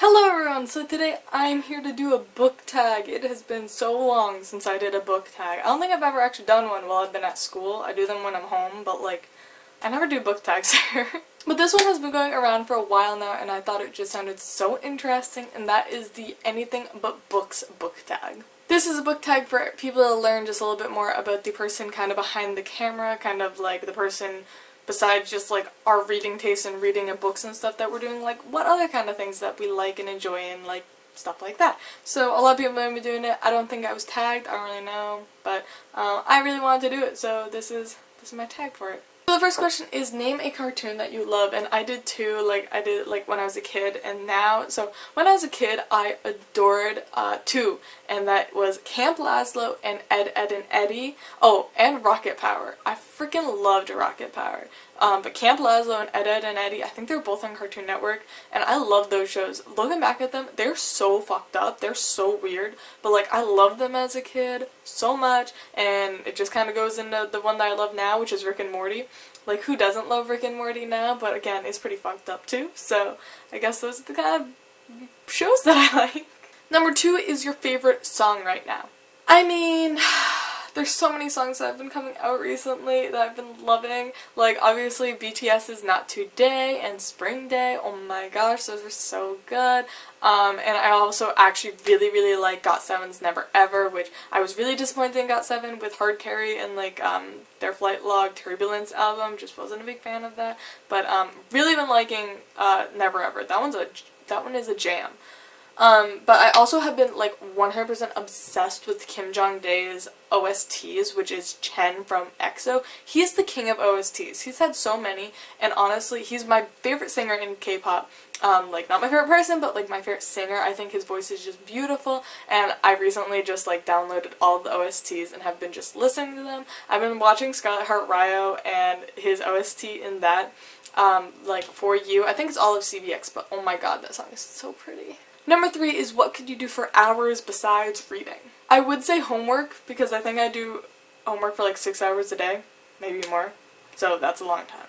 Hello everyone! So today I'm here to do a book tag. It has been so long since I did a book tag. I don't think I've ever actually done one while I've been at school. I do them when I'm home, but like, I never do book tags here. But this one has been going around for a while now and I thought it just sounded so interesting, and that is the Anything But Books book tag. This is a book tag for people to learn just a little bit more about the person kind of behind the camera, kind of like the person besides just like our reading taste and reading of books and stuff that we're doing, like what other kind of things that we like and enjoy and like stuff like that. So a lot of people might be doing it. I don't think I was tagged, I don't really know, but I really wanted to do it, so this is my tag for it. So the first question is, name a cartoon that you love, and I did too, like I did like when I was a kid and now. So when I was a kid I adored two, and that was Camp Lazlo and Ed, Edd and Eddy. Oh, and Rocket Power. I freaking loved Rocket Power. But Camp Lazlo and Ed, Edd and Eddy, I think they're both on Cartoon Network, and I love those shows. Looking back at them, they're so fucked up, they're so weird, but like I loved them as a kid so much, and it just kind of goes into the one that I love now, which is Rick and Morty. Like, who doesn't love Rick and Morty now? But again, it's pretty fucked up too, so I guess those are the kind of shows that I like. Number 2 is your favorite song right now. I mean, there's so many songs that have been coming out recently that I've been loving. Like, obviously BTS's Not Today and Spring Day. Oh my gosh, those were so good. And I also actually really like GOT7's Never Ever, which I was really disappointed in GOT7 with Hard Carry and like their Flight Log Turbulence album. Just wasn't a big fan of that. But really been liking Never Ever. That one is a jam. But I also have been like 100% obsessed with Kim Jong-dae's OSTs, which is Chen from EXO. He's the king of OSTs. He's had so many, and honestly, he's my favorite singer in K-pop. Like, not my favorite person, but like my favorite singer. I think his voice is just beautiful, and I recently just like downloaded all of the OSTs and have been just listening to them. I've been watching Scarlet Heart Ryo and his OST in that, like For You. I think it's all of CBX, but oh my god, that song is so pretty. Number 3 is, what could you do for hours besides reading? I would say homework, because I think I do homework for like 6 hours a day, maybe more, so that's a long time.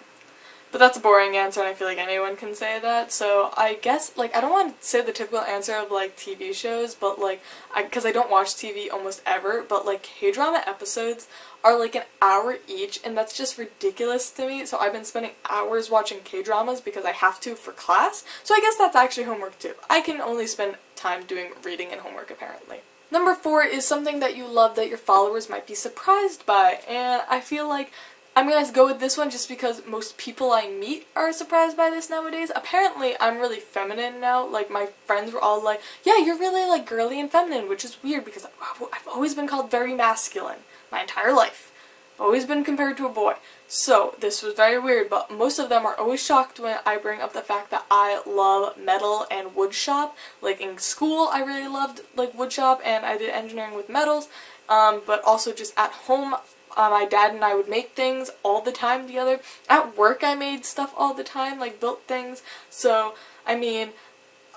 But that's a boring answer, and I feel like anyone can say that, so I guess, like, I don't want to say the typical answer of, like, TV shows, but, like, because I don't watch TV almost ever, but, like, K-drama episodes are, like, an hour each, and that's just ridiculous to me, so I've been spending hours watching K-dramas because I have to for class, so I guess that's actually homework, too. I can only spend time doing reading and homework, apparently. Number 4 is something that you love that your followers might be surprised by, and I feel like I'm gonna go with this one just because most people I meet are surprised by this nowadays. Apparently, I'm really feminine now. Like, my friends were all like, yeah, you're really, like, girly and feminine, which is weird because I've always been called very masculine my entire life. I've always been compared to a boy. So, this was very weird, but most of them are always shocked when I bring up the fact that I love metal and wood shop. Like, in school, I really loved, like, wood shop, and I did engineering with metals, but also just at home, my dad and I would make things all the time together. At work I made stuff all the time, like built things. So, I mean,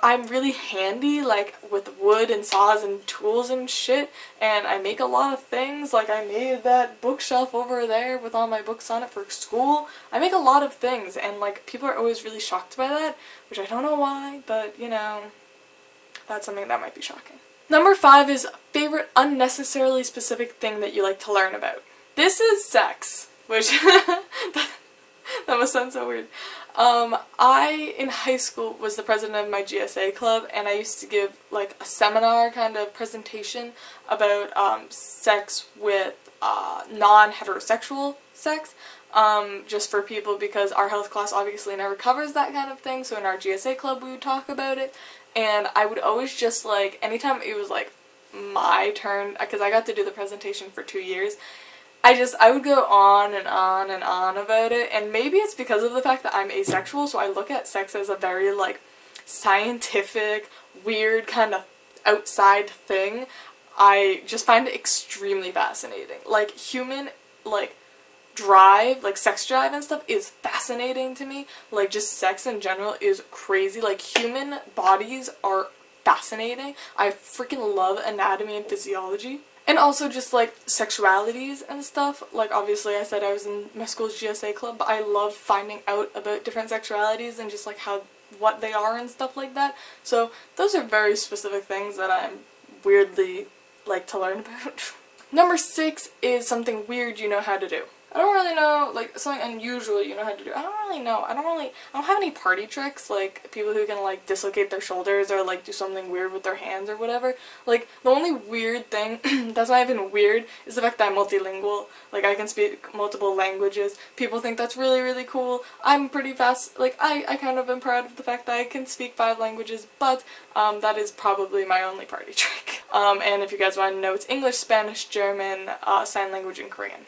I'm really handy, like, with wood and saws and tools and shit, and I make a lot of things. Like, I made that bookshelf over there with all my books on it for school. I make a lot of things, and, like, people are always really shocked by that, which I don't know why, but, you know, that's something that might be shocking. Number 5 is favorite unnecessarily specific thing that you like to learn about. This is sex, which that must sound so weird. I, in high school, was the president of my GSA club, and I used to give, like, a seminar kind of presentation about, sex with, non-heterosexual sex, just for people, because our health class obviously never covers that kind of thing, so in our GSA club we would talk about it, and I would always just, like, anytime it was, like, my turn, because I got to do the presentation for 2 years, I would go on and on and on about it, and maybe it's because of the fact that I'm asexual, so I look at sex as a very, like, scientific, weird, kind of outside thing. I just find it extremely fascinating. Like, human, like, drive, like, sex drive and stuff is fascinating to me. Like, just sex in general is crazy. Like, human bodies are fascinating. I freaking love anatomy and physiology. And also just, like, sexualities and stuff. Like, obviously I said I was in my school's GSA club, but I love finding out about different sexualities and just, like, how what they are and stuff like that. So those are very specific things that I'm weirdly like to learn about. Number 6 is something weird you know how to do. I don't really know, like, something unusual you know how to do. I don't really know. I don't have any party tricks, like, people who can, like, dislocate their shoulders or, like, do something weird with their hands or whatever. Like, the only weird thing, that's not even weird, is the fact that I'm multilingual. Like, I can speak multiple languages. People think that's really, really cool. I'm pretty fast, like, I kind of am proud of the fact that I can speak 5 languages, but, that is probably my only party trick. And if you guys want to know, it's English, Spanish, German, sign language, and Korean.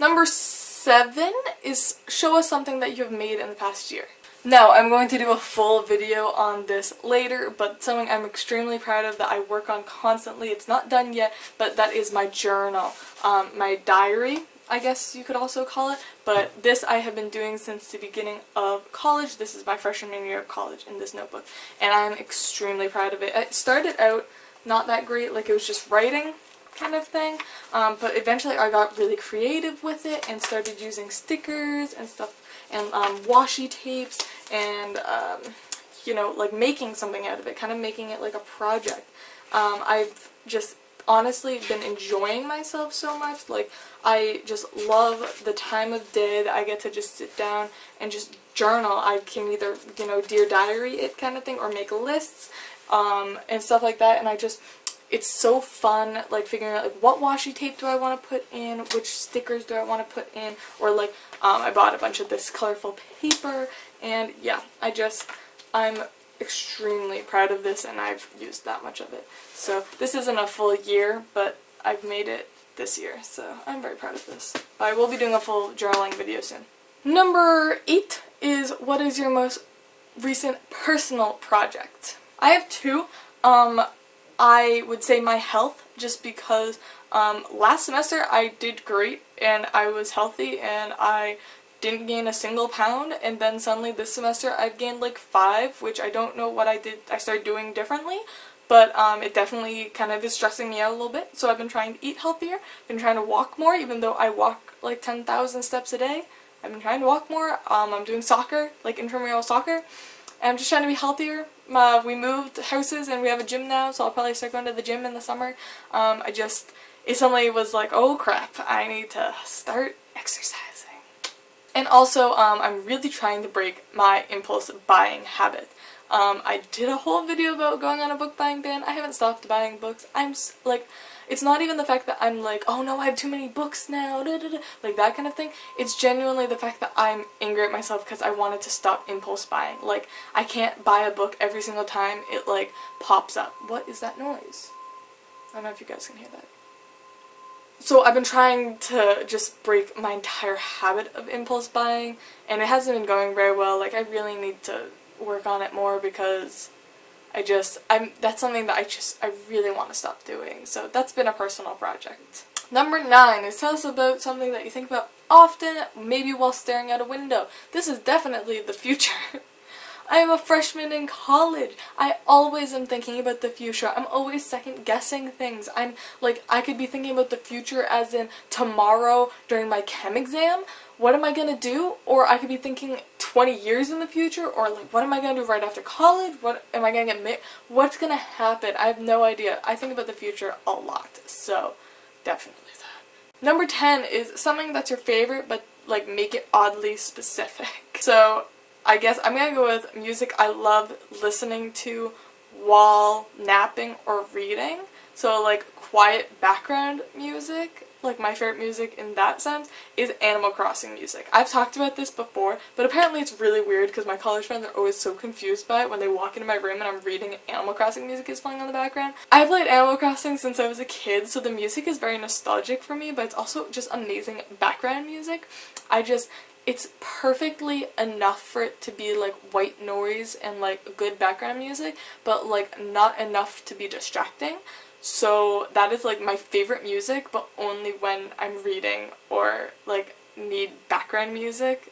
Number 7 is show us something that you have made in the past year. Now, I'm going to do a full video on this later, but something I'm extremely proud of that I work on constantly. It's not done yet, but that is my journal. My diary, I guess you could also call it, but this I have been doing since the beginning of college. This is my freshman year of college in this notebook, and I'm extremely proud of it. It started out not that great, like it was just writing kind of thing, but eventually I got really creative with it and started using stickers and stuff and washi tapes and you know, like making something out of it, kind of making it like a project. I've just honestly been enjoying myself so much. Like, I just love the time of day that I get to just sit down and just journal. I can either, you know, Dear Diary it kind of thing, or make lists and stuff like that, and it's so fun, like, figuring out, like, what washi tape do I want to put in, which stickers do I want to put in, or, like, I bought a bunch of this colorful paper, and, yeah, I'm extremely proud of this, and I've used that much of it. So, this isn't a full year, but I've made it this year, so I'm very proud of this. I will be doing a full journaling video soon. Number 8 is, what is your most recent personal project? I have 2. I would say my health, just because last semester I did great and I was healthy and I didn't gain a single pound, and then suddenly this semester I've gained like 5, which I don't know what I started doing differently, but it definitely kind of is stressing me out a little bit. So I've been trying to eat healthier, been trying to walk more, even though I walk like 10,000 steps a day. I've been trying to walk more. I'm doing soccer, like intramural soccer. I'm just trying to be healthier. We moved houses and we have a gym now, so I'll probably start going to the gym in the summer. It suddenly was like, oh crap, I need to start exercising. And also, I'm really trying to break my impulse buying habit. I did a whole video about going on a book buying ban. I haven't stopped buying books. It's not even the fact that I'm like, oh no, I have too many books now, like that kind of thing. It's genuinely the fact that I'm angry at myself because I wanted to stop impulse buying. Like, I can't buy a book every single time it, like, pops up. What is that noise? I don't know if you guys can hear that. So I've been trying to just break my entire habit of impulse buying, and it hasn't been going very well. Like, I really need to work on it more because that's something that I really want to stop doing. So that's been a personal project. Number 9 is, tell us about something that you think about often, maybe while staring out a window. This is definitely the future. I am a freshman in college. I always am thinking about the future. I'm always second guessing things. I could be thinking about the future as in tomorrow during my chem exam. What am I gonna do? Or I could be thinking 20 years in the future, or like, what am I gonna do right after college? What am I gonna get married? What's gonna happen? I have no idea. I think about the future a lot, so definitely that. Number 10 is something that's your favorite, but like make it oddly specific. So I guess I'm gonna go with music I love listening to while napping or reading. So like quiet background music, like my favorite music in that sense, is Animal Crossing music. I've talked about this before, but apparently it's really weird because my college friends are always so confused by it when they walk into my room and I'm reading and Animal Crossing music is playing on the background. I've played Animal Crossing since I was a kid, so the music is very nostalgic for me, but it's also just amazing background music. It's perfectly enough for it to be like white noise and like good background music, but like not enough to be distracting. So that is like my favorite music, but only when I'm reading or like need background music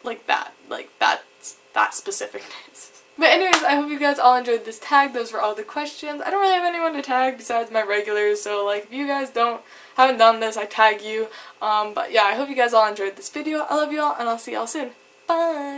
like that. Like that's that specificness. But anyways, I hope you guys all enjoyed this tag. Those were all the questions. I don't really have anyone to tag besides my regulars, so like if you guys haven't done this, I tag you. But yeah, I hope you guys all enjoyed this video. I love you all, and I'll see y'all soon. Bye!